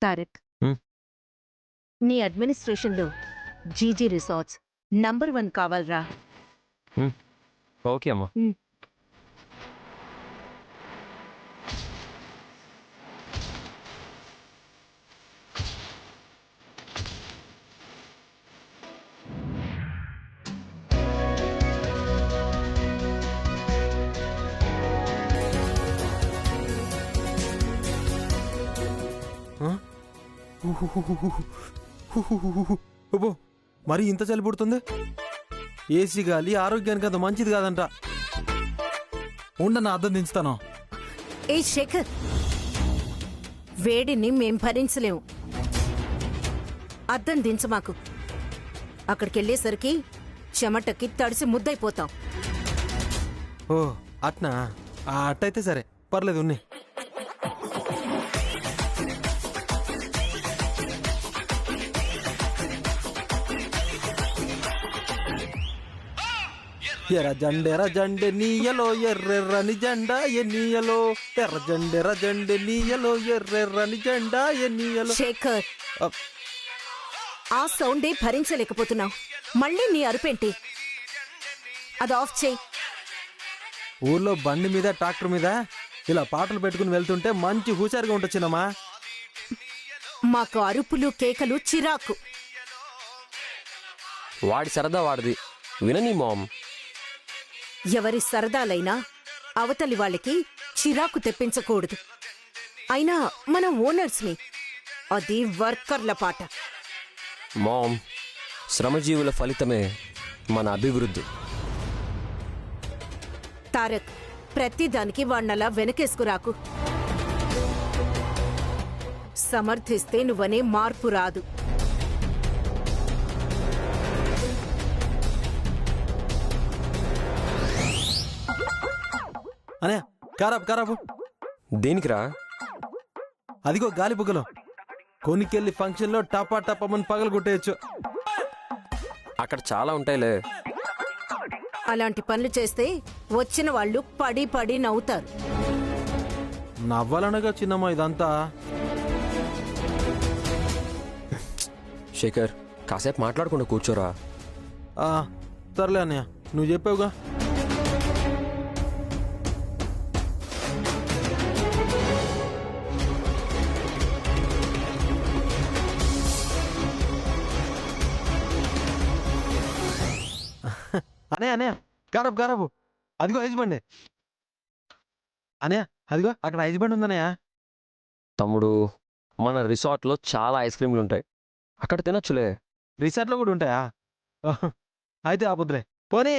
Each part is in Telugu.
తారక్, హ్మ్. నీ అడ్మినిస్ట్రేషన్లో జీజీ రిసార్ట్స్ నంబర్ 1 కావాలరా. ఓకే అమ్మా. అబ్బో, మరి ఇంత చలి పుడుతుంది. ఏసీ గాలి ఆరోగ్యానికి అంత మంచిది కాదంట. ఉండన్న అద్దం దించుతాను. ఏ శేఖర్, వేడిని మేం భరించలేము. అద్దం దించమాకు. అక్కడికెళ్ళేసరికి చెమటకి తడిసి ముద్దైపోతాం. ఓ అట్నా? అట్టయితే సరే, పర్లేదు ఉన్నాయి. ఎర్ర జండె నీయలో ఎర్రెర్రని జెండా ఎన్నియలో. ఎర్ర జండె నీయలో ఎర్రెర్రని జెండా ఎన్నియలో. శేఖర్, ఆ సౌండే భరించలేకపోతున్నావు. మళ్ళీ నీ అరుపేంటి? అది ఆఫ్ చేయి. ఊర్లో బండి మీద ట్రాక్టర్ మీద ఇలా పాటలు పెట్టుకుని వెళ్తుంటే మంచి హుషారుగా ఉండొచ్చినమ్మా. మాకు అరుపులు కేకలు చిరాకు. వాడి సరదా వాడిది, వినని మామ్. ఎవరి సరదాలైనా అవతలి వాళ్ళకి చిరాకు తెప్పించకూడదు. అయినా మనం ఓనర్స్ని, అది వర్కర్ల పాట. మామ్, శ్రమజీవుల ఫలితమే మన అభివృద్ధి. తారక్, ప్రతిదానికి వాణ్ణలా వెనకేసుకురాకు. సమర్థిస్తే నువ్వనే మార్పు రాదు. అనే కారాపు దేనికిరా? అదిగో గాలి బుగ్గలు. కొనికెళ్ళి ఫంక్షన్లో టపా టపమని పగలు కొట్టేయచ్చు. అక్కడ చాలా ఉంటాయిలే. అలాంటి పనులు చేస్తే వచ్చిన వాళ్ళు పడి పడి నవ్వుతారు. నవ్వాలనగా చిన్నమ్మ ఇదంతా. శేఖర్, కాసేపు మాట్లాడకుండా కూర్చోరా. సర్లే అన్నయ్య, నువ్వు చెప్పావుగా. అనే కారపు అదిగో ఐస్ బండి. అనే అదిగో అక్కడ ఐస్ బండి ఉందనయా. తమ్ముడు, మన రిసార్ట్లో చాలా ఐస్ క్రీమ్లు ఉంటాయి, అక్కడ తినొచ్చులే. రిసార్ట్లో కూడా ఉంటాయా? అయితే ఆపొద్దులే పోనీ.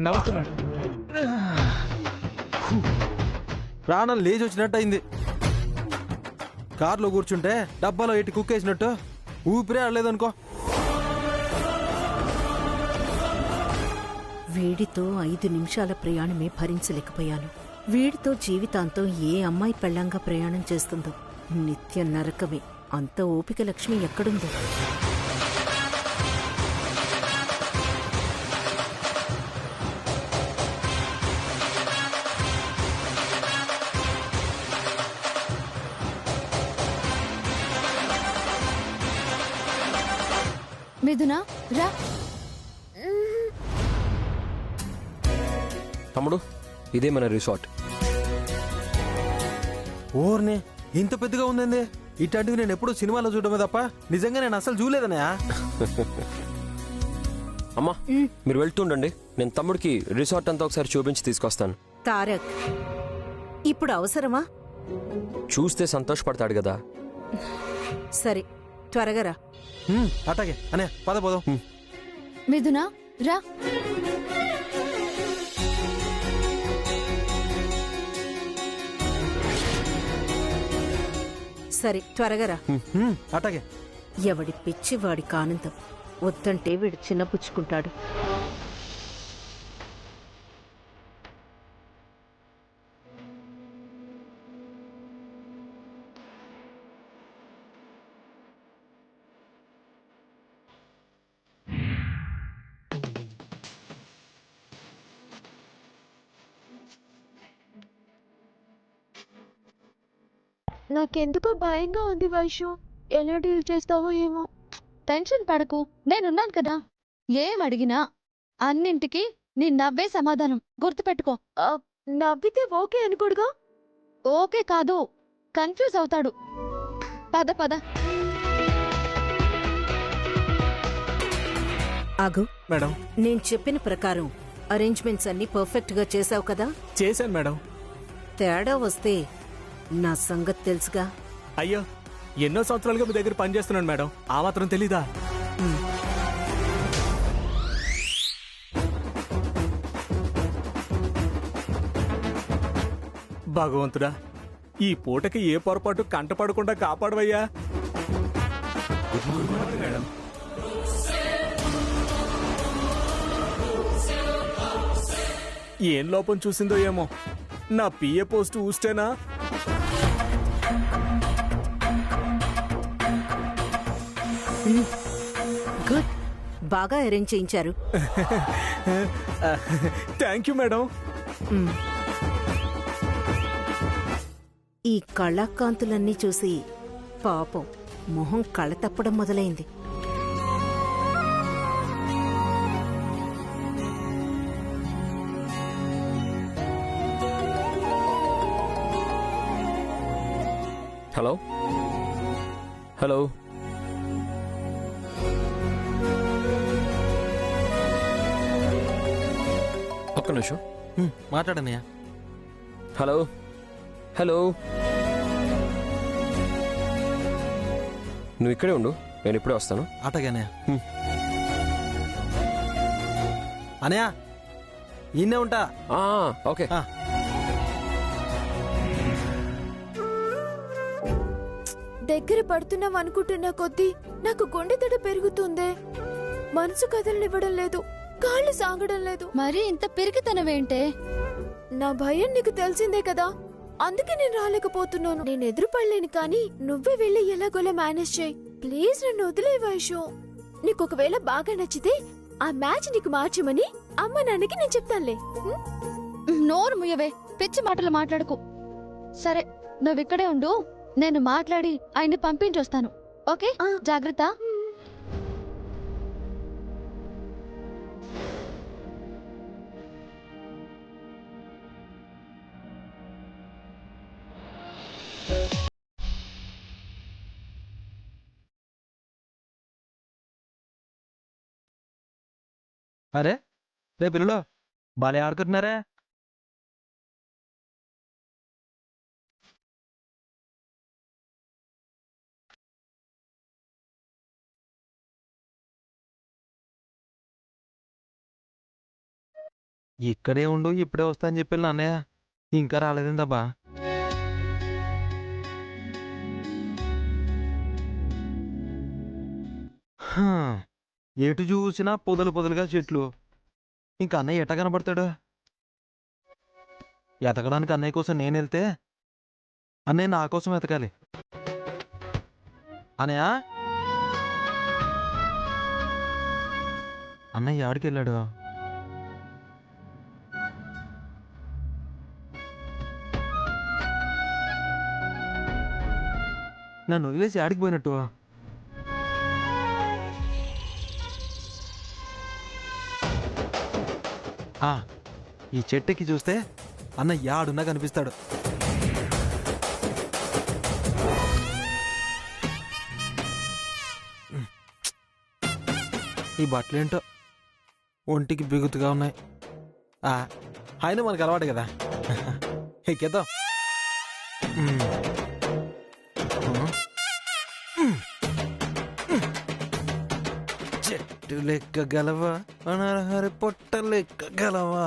నవ్వుతున్నాడు. ప్రాణం లేచి వచ్చినట్టు అయింది. కారులో కూర్చుంటే డబ్బాలో ఎట్టి కుక్కేసినట్టు ఊపిరే ఆడలేదనుకో. వీడితో 5 నిమిషాల ప్రయాణమే భరించలేకపోయాను. వీడితో జీవితాంతం ఏ అమ్మాయి పెళ్ళంగా ప్రయాణం చేస్తుందో. నిత్య నరకమే. అంత ఓపిక లక్ష్మి ఎక్కడుందో. మిథునా రా. తమ్ముడు, ఇదే మన రిసార్ట్. ఓర్నే ఇంత పెద్దగా ఉందండి. ఇట్లాంటివి నేను ఎప్పుడు సినిమాలో చూడమే తప్ప నిజంగా నేను అసలు చూడలేదన్నయ్య. అమ్మా మీరు వెళ్తుండండి, నేను తమ్ముడికి రిసార్ట్ అంతా ఒకసారి చూపించి తీసుకొస్తాను. తారక్, ఇప్పుడు అవసరమా? చూస్తే సంతోషపడతాడు కదా. సరే, త్వరగా రా. అట్లాగే అన్నయ్య, పద పోదాం. మిథునా రా. సరే, త్వరగా రా. అట్లాగే. ఎవడి పిచ్చి వాడికి ఆనందం. వద్దంటే వీడు చిన్నపుచ్చుకుంటాడు. నాకెందుకో భయంగా ఉంది వైషు. ఎలా డీల్ చేస్తావో ఏమో. టెన్షన్ పడకు, నేనున్నాను కదా. ఏం అడిగినా అన్నింటికి నీ నవ్వే సమాధానం. గుర్తుపెట్టుకో. నవ్వితే ఓకే అనుకోడుగా. ఓకే కాదు, కన్ఫ్యూజ్ అవుతాడు. పద పద. ఆగు. మేడం, నేను చెప్పిన ప్రకారం అరేంజ్మెంట్స్ అన్ని పర్ఫెక్ట్ గా చేసావు కదా? చేశాను మేడం. తేడా వస్తే నా సంగతి తెలుసుగా. అయ్యో, ఎన్నో సంవత్సరాలుగా మీ దగ్గర పనిచేస్తున్నాను మేడం, ఆ మాత్రం తెలీదా? భగవంతుడా, ఈ పూటకి ఏ పొరపాటు కంటపడకుండా కాపాడవయ్యా. మేడం, ఏం లోపం చూసిందో ఏమో. నా పిఏ పోస్ట్ ఊస్తేనా? గుడ్, బాగా అరేంజ్ చేయించారు. Thank you madam. ఈ కళాకాంతులన్నీ చూసి పాపం మొహం కళ తప్పడం మొదలైంది. హలో హలో, ఒక్క నిమిషం. మాట్లాడన్నయ్య. హలో హలో, నువ్వు ఇక్కడే ఉండు, నేను ఇప్పుడే వస్తాను. అట్లాగే అన్నయ్య. అన్నయ్య, ఈయనే ఉంటా. ఓకే. దగ్గర పడుతున్నావు అనుకుంటున్న కొద్దీ నాకు గుండె దడ పెరుగుతుందే. మనసు కదలనివ్వడం లేదు, కాళ్ళు సాగడం లేదు. మరి ఇంత పెరిగితనవేంటే? నా భయం నీకు తెలిసిందే కదా, అందుకే నేను రాలేకపోతున్నాను. నేను ఎదురుపడలేను, కానీ నువ్వే వెళ్ళి ఎలాగోలా మేనేజ్ చేయి. ప్లీజ్ నన్ను వదిలే వైషు. నీకు ఒకవేళ బాగా నచ్చితే ఆ మ్యాచ్ నీకు మార్చమని అమ్మ నాన్నకి నేను చెప్తానులే. నోరు ముయ్యవే, పిచ్చి మాటలు మాట్లాడుకు. సరే, నువ్వు ఇక్కడే ఉండు, నేను మాట్లాడి ఆయన్ని పంపించొస్తాను. ఓకే, జాగ్రత్త. అరే రే పిల్లలు, బాలే ఆడుకుంటున్నారే. ఇక్కడే ఉండు, ఇప్పుడే వస్తా అని చెప్పి అన్నయ్య ఇంకా రాలేదేందబ్బా. ఎటు చూసినా పొదలు పొదలుగా చెట్లు. ఇంకా అన్నయ్య ఎట కనబడతాడు? ఎతకడానికి అన్నయ్య కోసం నేను వెళ్తే అన్నయ్య నా కోసం ఎతకాలి. అన్నయ్య, అన్నయ్య ఆడికి వెళ్ళాడు. నన్ను వదిలేసి ఆడికి పోయినట్టు. ఈ చెట్టుకి చూస్తే అన్న యాడున్నా కనిపిస్తాడు. ఈ బట్టలేంటో ఒంటికి బిగుతుగా ఉన్నాయి. అయినా మనకు అలవాటు కదా. ఎక్కేద్దాం. చెట్టు లెక్క గలవా అనర్హరి పొట్ట లెక్క గలవా.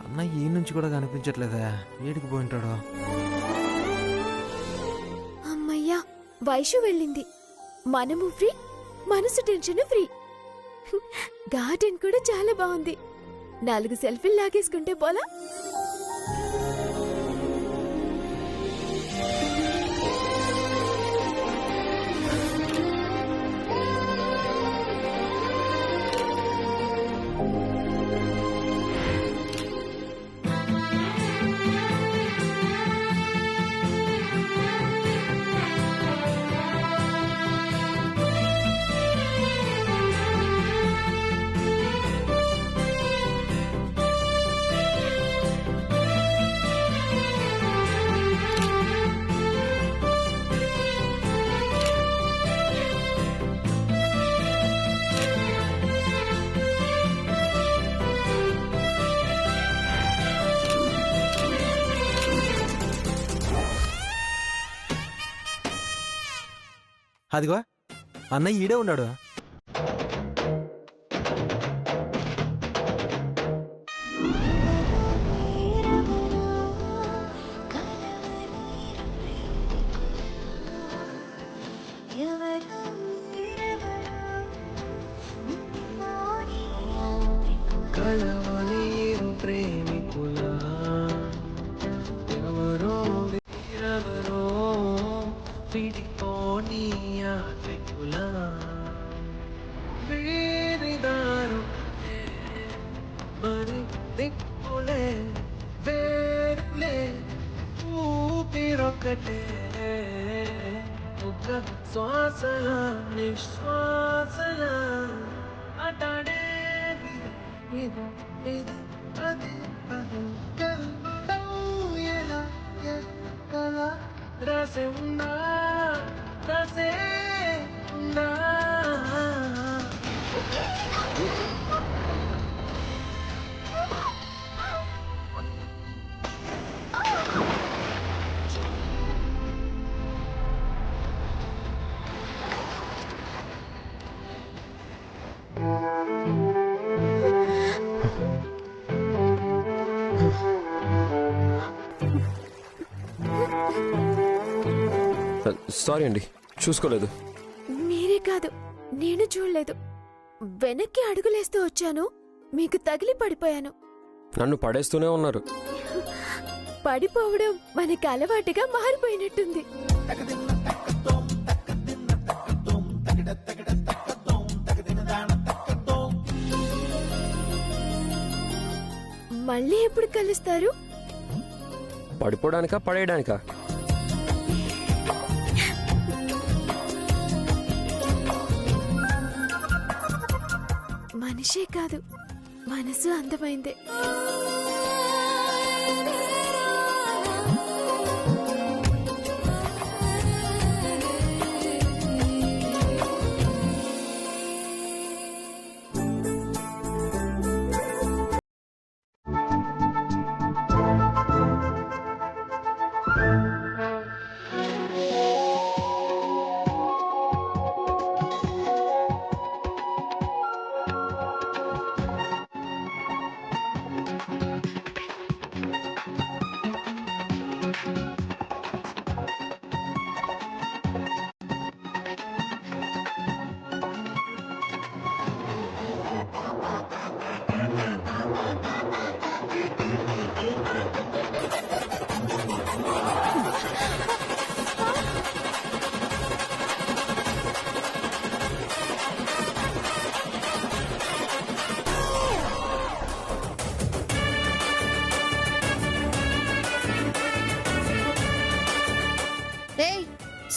అన్న ఈ నుంచి కూడా కనిపించట్లేదా? ఏడికి పోయింటాడో? అమ్మయ్యా, వైషు వెళ్ళింది. మనము ఫ్రీ, మనసు టెన్షన్ ఫ్రీ. గార్డెన్ కూడా చాలా బాగుంది. 4 సెల్ఫీలు లాగేసుకుంటే పోలా? అదిగో అన్నయ్య ఈడే ఉన్నాడు. శ్వాసల నిశ్వాసల అటాడేది ఇది ఇది అది అది ఎలా ఎక్కల రాసే ఉందా రాసే ఉందా. సారీ అండి, చూసుకోలేదు. మీరే కాదు, నేను చూడలేదు. వెనక్కి అడుగులేస్తూ వచ్చాను, మీకు తగిలి పడిపోయాను. నన్ను పడేస్తూనే ఉన్నారు. పడిపోవడం మనకి అలవాటుగా మారిపోయినట్టుంది. మళ్ళీ ఎప్పుడు కలుస్తారు? పడిపోవడానికా పడేయడానికా? మనిషే కాదు, మనసు అందమైందే.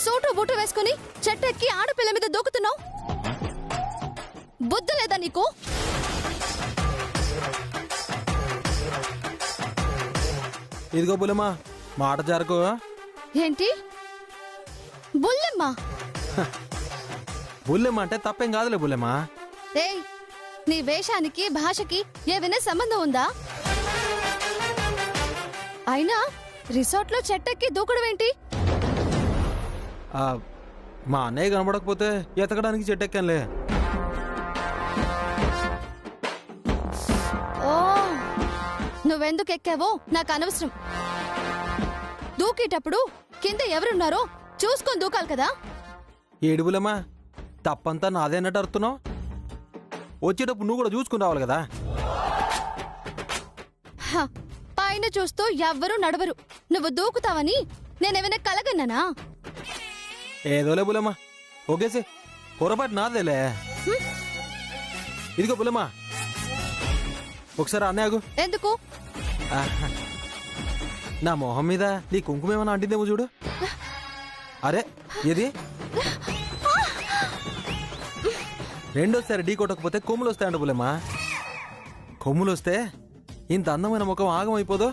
సూటు బూటు వేసుకుని చెట్టెక్కి ఆడపిల్ల మీద దూకుతున్నావు. బుద్ధి లేదా నీకు? ఇదిగో పులమా, మాట జరకు. ఏంటి బుల్లెమ్మా? బుల్లెమ్మ అంటే తప్పేం కాదులే బుల్లెమ్మ. ఏయ్, నీ వేషానికి భాషకి ఏమైనా సంబంధం ఉందా? అయినా రిసార్ట్ లో చెట్టెక్కి దూకడం ఏంటి? మా అన్నయ్య కనబడకపోతే ఎతకడానికి చెట్టెక్కానులే. ఓ, నువ్వెందుకు ఎక్కావో నాకు అనవసరం. దూకేటప్పుడు కింద ఎవరున్నారో చూసుకొని దూకాలి కదా. ఏడు బుల్లెమ్మ, తప్పంతా నాదేనట్టు అరుతున్నావు. వచ్చేటప్పుడు నువ్వు కూడా చూసుకుని రావాలి కదా. హ, పైన చూస్తూ ఎవ్వరూ నడవరు. నువ్వు దూకుతావని నేనేమైనా కలగన్నానా? ఏదోలే బుల్లెమ్మ, ఓకేసి పొరపాటు నాదేలే. ఇదిగో బుల్లెమ్మ, ఒకసారి అన్నయ్యకు. ఎందుకు? నా మొహం మీద నీ కుంకుమ ఏమైనా అంటిందేమో చూడు. అరే ఏది? రెండోసారి ఢీ కొట్టకపోతే కొమ్ములు వస్తాయంట బుల్లెమ్మ. కొమ్ములు వస్తే ఇంత అందమైన ముఖం ఆగమైపోదు.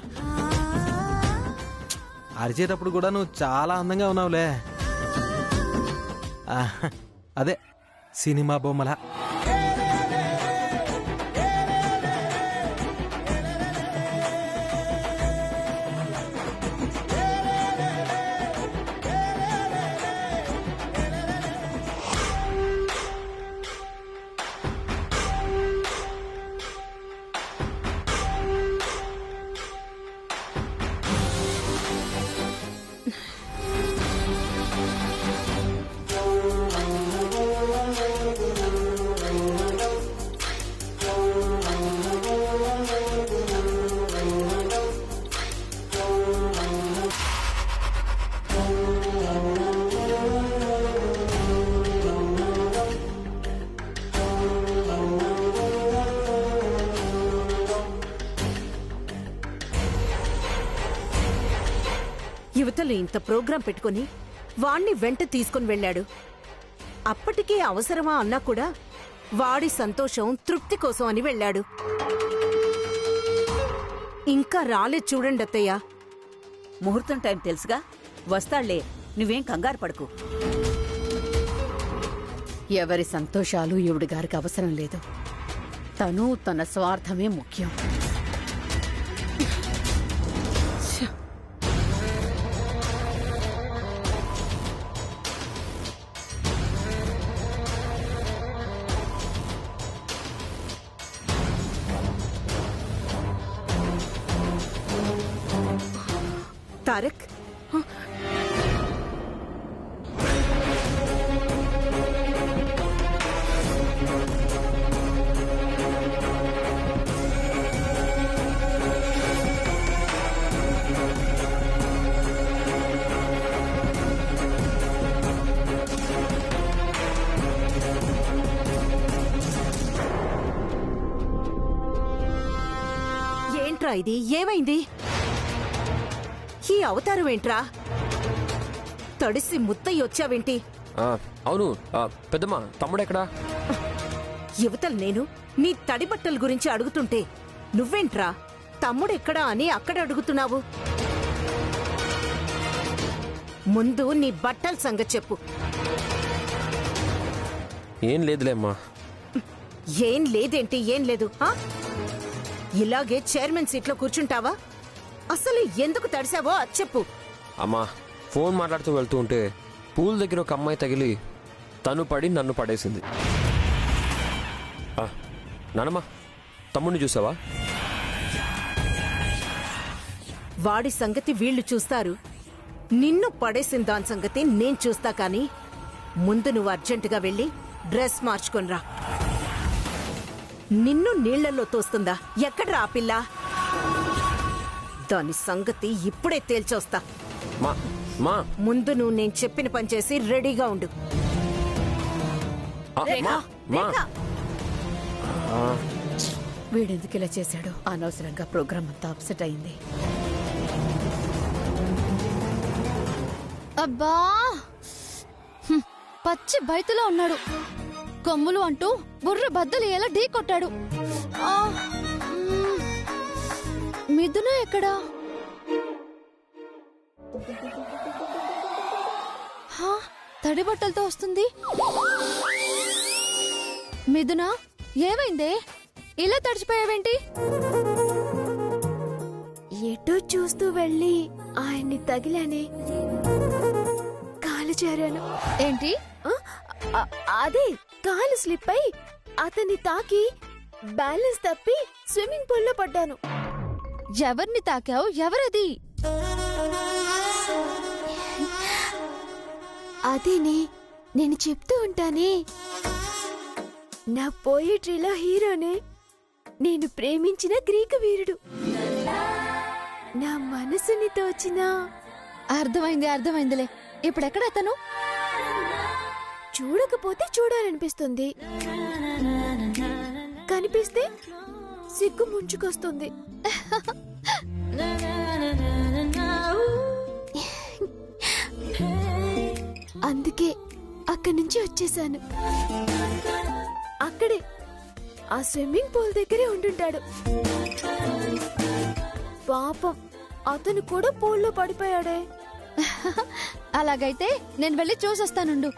అరిచేటప్పుడు కూడా నువ్వు చాలా అందంగా ఉన్నావులే. అదే సినిమా బొమ్మల. యువతలు ఇంత ప్రోగ్రాం పెట్టుకుని వాణ్ణి వెంట తీసుకుని వెళ్ళాడు. అప్పటికే అవసరమా అన్నా కూడా వాడి సంతోషం తృప్తి కోసం అని వెళ్ళాడు. ఇంకా రాలేదు చూడండి అత్తయ్య. ముహూర్తం టైం తెలుసుగా, వస్తాళ్లే, నువ్వేం కంగారు పడకు. ఎవరి సంతోషాలు ఈవిడ గారికి అవసరం లేదు. తను తన స్వార్థమే ముఖ్యం. తారక్, ఏంట్రా ఇది? ఏమైంది? ఈ అవతారం ఏంట్రా? తడిసి ముత్తయ్య వచ్చావేంటి? అవును పెద్దమ్మ, తమ్ముడెక్కడా? యువతలు నేను నీ తడి బట్టల గురించి అడుగుతుంటే నువ్వేంట్రా తమ్ముడెక్కడా అని అక్కడ అడుగుతున్నావు? ముందు నీ బట్టల సంగతి చెప్పు. ఏం లేదులే అమ్మా. ఏం లేదేంటి? ఏం లేదు. ఇలాగే చైర్మన్ సీట్లో కూర్చుంటావా? అసలు ఎందుకు తడిసావో అది చెప్పు. అమ్మా, ఫోన్ మాట్లాడుతూ వెళ్తూ ఉంటే పూల్ దగ్గర ఒక అమ్మాయి తగిలి తను పడి నన్ను పడేసింది. నానమ్మా, తమ్ముడిని చూసావా? వాడి సంగతి వీళ్ళు చూస్తారు, నిన్ను పడేసిన దాని సంగతి నేను చూస్తా. కానీ ముందు నువ్వు అర్జెంటుగా వెళ్ళి డ్రెస్ మార్చుకొనిరా. నిన్ను నీళ్లలో తోస్తుందా? ఎక్కడ్రా ఆ పిల్ల? దాని సంగతి ఇప్పుడే తేల్చొస్తా. ముందు నువ్వు నేను చెప్పిన పని చేసి రెడీగా ఉండు. వీడెందుకు ఇలా చేశాడు? అనవసరంగా ప్రోగ్రామ్ అంతా అప్సెట్ అయింది. అబ్బా, పచ్చి బయటలో ఉన్నాడు. కొమ్ములు అంటూ బుర్ర బద్దలు ఎలా ఢీ కొట్టాడు. మిథున ఎక్కడా? హా, తడి బట్టలతో వస్తుంది. మిథున, ఏమైందే? ఇలా తడిచిపోయావేంటి? ఎటో చూస్తూ వెళ్ళి ఆయన్ని తగిలానే, కాలు జారాను. ఏంటి? అదే కాలు స్లిప్ అయి అతన్ని తాకి బ్యాలెన్స్ తప్పి స్విమ్మింగ్ పూల్ లో పడ్డాను. ఎవరిని తాకావు? ఎవరది? అదేనే నేను చెప్తూ ఉంటానే, నా పోయిట్రీలో హీరోనే, నేను ప్రేమించిన గ్రీకు వీరుడు, నా మనసుని తోచిన. అర్థమైందిలే. ఇప్పుడెక్కడ అతను? చూడకపోతే చూడాలనిపిస్తుంది, కనిపిస్తే సిగ్గు ముంచుకొస్తుంది. అందుకే అక్కడి నుంచి వచ్చేసాను. అక్కడే ఆ స్విమ్మింగ్ పూల్ దగ్గరే ఉంటుంటాడు. పాపం అతను కూడా పూల్లో పడిపోయాడే. అలాగైతే నేను వెళ్ళి చూసొస్తానుండు.